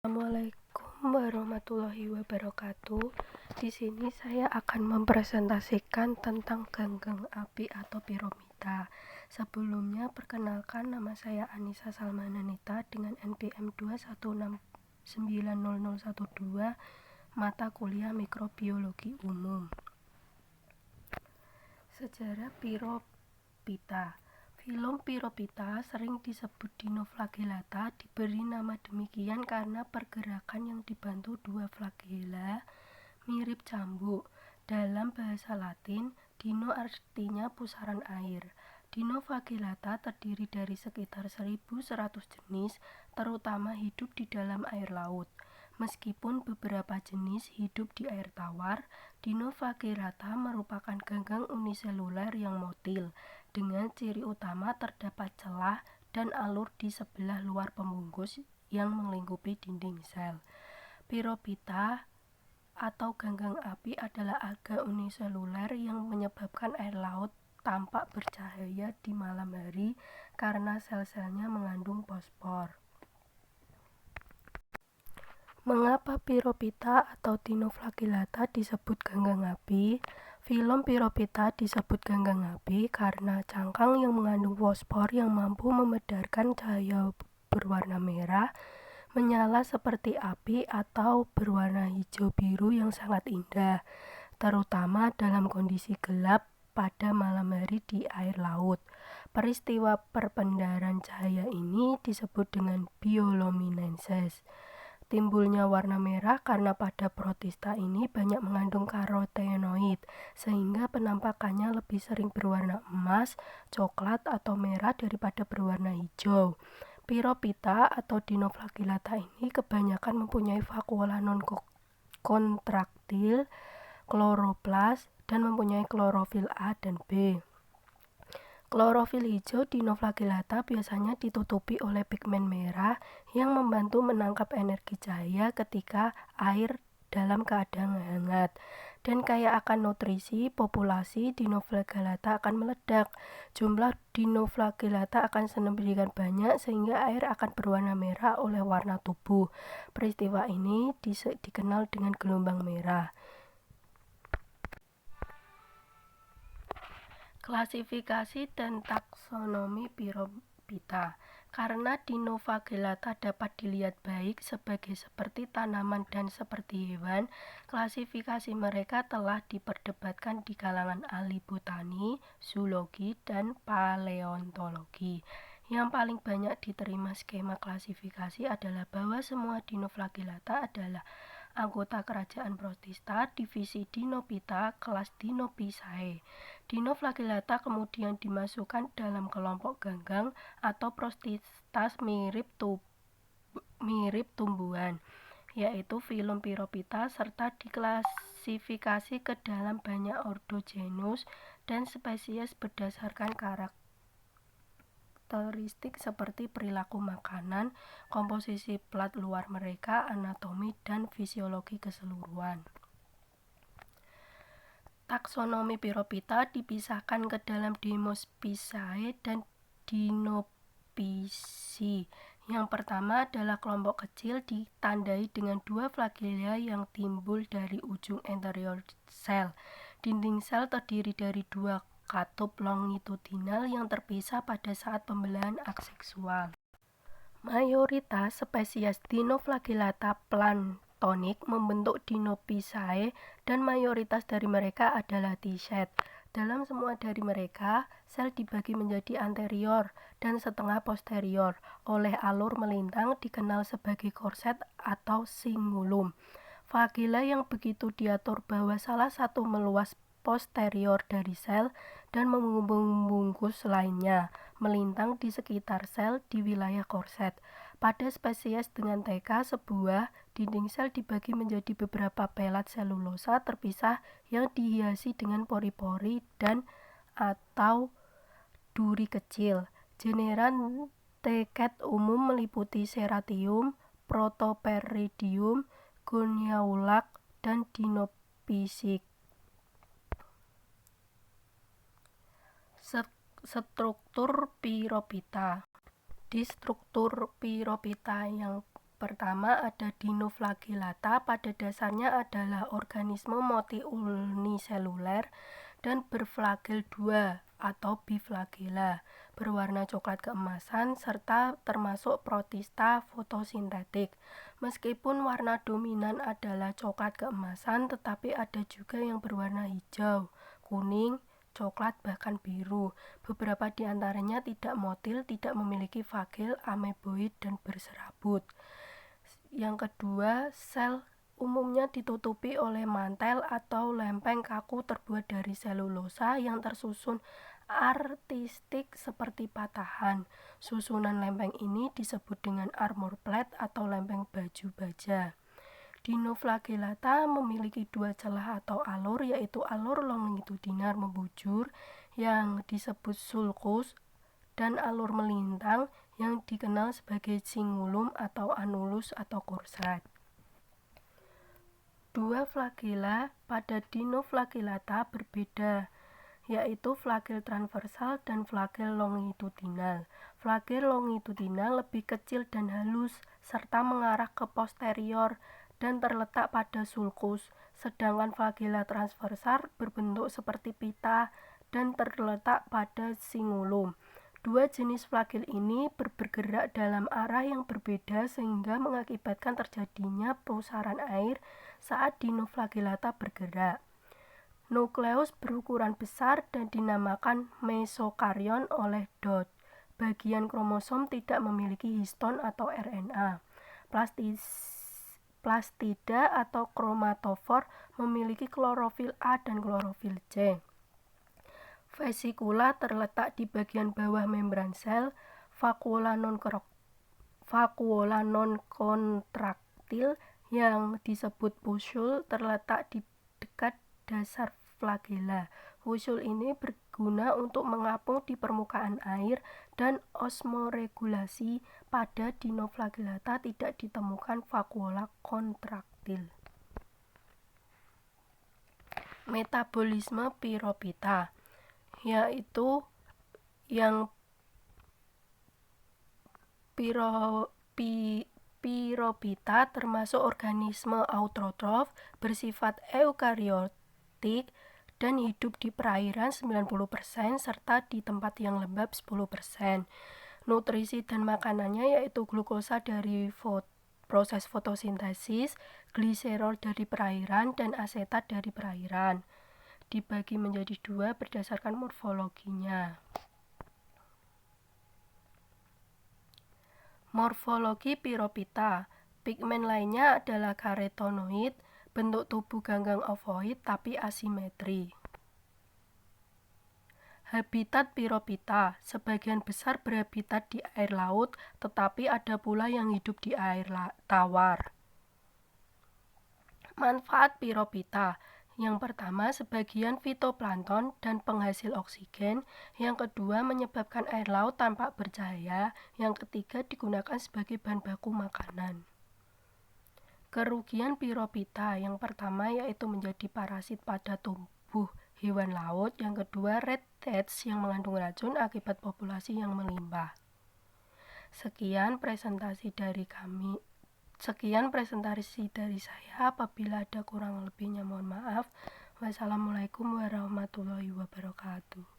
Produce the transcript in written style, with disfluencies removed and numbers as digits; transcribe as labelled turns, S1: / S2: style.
S1: Assalamualaikum warahmatullahi wabarakatuh. Di sini saya akan mempresentasikan tentang ganggang api atau piromida. Sebelumnya, perkenalkan, nama saya Anissa Salmananita dengan NPM 216900012, mata kuliah Mikrobiologi Umum. Sejarah piromida. Filum Piromida sering disebut Dinoflagellata, diberi nama demikian karena pergerakan yang dibantu dua flagella mirip cambuk. Dalam bahasa Latin, dino artinya pusaran air. Dinoflagellata terdiri dari sekitar 1.100 jenis, terutama hidup di dalam air laut. Meskipun beberapa jenis hidup di air tawar, Dinoflagellata merupakan ganggang uniseluler yang motil, dengan ciri utama terdapat celah dan alur di sebelah luar pembungkus yang melingkupi dinding sel. Piromida atau ganggang api adalah alga uniseluler yang menyebabkan air laut tampak bercahaya di malam hari karena sel-selnya mengandung fosfor. Mengapa Piromida atau Dinoflagellata disebut ganggang api? Filum Piromida disebut ganggang api karena cangkang yang mengandung fosfor yang mampu memedarkan cahaya berwarna merah, menyala seperti api atau berwarna hijau biru yang sangat indah, terutama dalam kondisi gelap pada malam hari di air laut. Peristiwa perpendaran cahaya ini disebut dengan bioluminescence. Timbulnya warna merah karena pada protista ini banyak mengandung karotenoid, sehingga penampakannya lebih sering berwarna emas, coklat, atau merah daripada berwarna hijau. Piromida atau Dinoflagellata ini kebanyakan mempunyai vakuola non-kontraktil, kloroplas, dan mempunyai klorofil A dan B. Klorofil hijau Dinoflagellata biasanya ditutupi oleh pigmen merah yang membantu menangkap energi cahaya ketika air dalam keadaan hangat. Dan kaya akan nutrisi, populasi Dinoflagellata akan meledak. Jumlah Dinoflagellata akan sedemikian banyak sehingga air akan berwarna merah oleh warna tubuh. Peristiwa ini dikenal dengan gelombang merah. Klasifikasi dan taksonomi piromida. Karena Dinoflagellata dapat dilihat baik seperti tanaman dan seperti hewan, klasifikasi mereka telah diperdebatkan di kalangan ahli botani, zoologi, dan paleontologi. Yang paling banyak diterima skema klasifikasi adalah bahwa semua Dinoflagellata adalah anggota kerajaan Protista, divisi Dinophyta, kelas Dinopisae. Dinoflagellata kemudian dimasukkan dalam kelompok ganggang atau Protistas mirip tumbuhan, yaitu filum Piromida, serta diklasifikasi ke dalam banyak ordo, genus, dan spesies berdasarkan karakteristik seperti perilaku makanan, komposisi plat luar mereka, anatomi, dan fisiologi keseluruhan. Taksonomi Piromida dipisahkan ke dalam Demospisae dan Dinophysi. Yang pertama adalah kelompok kecil ditandai dengan dua flagella yang timbul dari ujung anterior sel. Dinding sel terdiri dari dua katup longitudinal yang terpisah pada saat pembelahan aseksual. Mayoritas spesies Dinoflagellata planktonik membentuk Dinophysae dan mayoritas dari mereka adalah T-shed. Dalam semua dari mereka, sel dibagi menjadi anterior dan setengah posterior oleh alur melintang dikenal sebagai korset atau cingulum. Flagella yang begitu diatur bahwa salah satu meluas posterior dari sel dan membungkus lainnya, melintang di sekitar sel di wilayah korset. Pada spesies dengan TK, sebuah dinding sel dibagi menjadi beberapa pelat selulosa terpisah yang dihiasi dengan pori-pori dan atau duri kecil. Genera TK umum meliputi Serratium, Protopteridium, Goniaulac, dan Dinophysi. Struktur Piromida. Di struktur Piromida yang pertama ada Dinoflagellata, pada dasarnya adalah organisme multi-uniseluler dan berflagel 2 atau biflagella, berwarna coklat keemasan serta termasuk protista fotosintetik. Meskipun warna dominan adalah coklat keemasan, tetapi ada juga yang berwarna hijau, kuning, coklat, bahkan biru. Beberapa di antaranya tidak motil, tidak memiliki flagel, ameboid, dan berserabut. Yang kedua, sel umumnya ditutupi oleh mantel atau lempeng kaku terbuat dari selulosa yang tersusun artistik seperti patahan. Susunan lempeng ini disebut dengan armor plate atau lempeng baju baja. Dinoflagellata memiliki dua celah atau alur, yaitu alur longitudinal membujur yang disebut sulcus dan alur melintang yang dikenal sebagai cingulum atau anulus atau korslet. Dua flagella pada Dinoflagellata berbeda, yaitu flagel transversal dan flagel longitudinal. Flagel longitudinal lebih kecil dan halus, serta mengarah ke posterior dan terletak pada sulcus, sedangkan flagella transversal berbentuk seperti pita dan terletak pada cingulum. Dua jenis flagel ini bergerak dalam arah yang berbeda sehingga mengakibatkan terjadinya pusaran air saat Dinoflagellata bergerak. Nukleus berukuran besar dan dinamakan mesokarion oleh Dodd. Bagian kromosom tidak memiliki histon atau RNA. Plastida atau kromatofor memiliki klorofil A dan klorofil C. Vesikula terletak di bagian bawah membran sel. Vakuola non-kontraktil yang disebut pusul terletak di dekat dasar flagella. Pusul ini berguna untuk mengapung di permukaan air dan osmoregulasi. Pada Dinoflagellata tidak ditemukan vakuola kontraktil. Metabolisme Piropita, yaitu yang Piropita termasuk organisme autotrof, bersifat eukariotik dan hidup di perairan 90% serta di tempat yang lembab 10%. Nutrisi dan makanannya yaitu glukosa dari proses fotosintesis, gliserol dari perairan, dan asetat dari perairan. Dibagi menjadi dua berdasarkan morfologinya. Morfologi Piropita. Pigmen lainnya adalah karotenoid, bentuk tubuh ganggang ovoid tapi asimetri. Habitat Piropita. Sebagian besar berhabitat di air laut, tetapi ada pula yang hidup di air tawar. Manfaat Piropita. Yang pertama, sebagian fitoplankton dan penghasil oksigen. Yang kedua, menyebabkan air laut tampak bercahaya. Yang ketiga, digunakan sebagai bahan baku makanan. Kerugian Piropita. Yang pertama yaitu menjadi parasit pada tubuh hewan laut. Yang kedua, red death yang mengandung racun akibat populasi yang melimpah. Sekian presentasi dari saya. Apabila ada kurang lebihnya mohon maaf. Wassalamualaikum warahmatullahi wabarakatuh.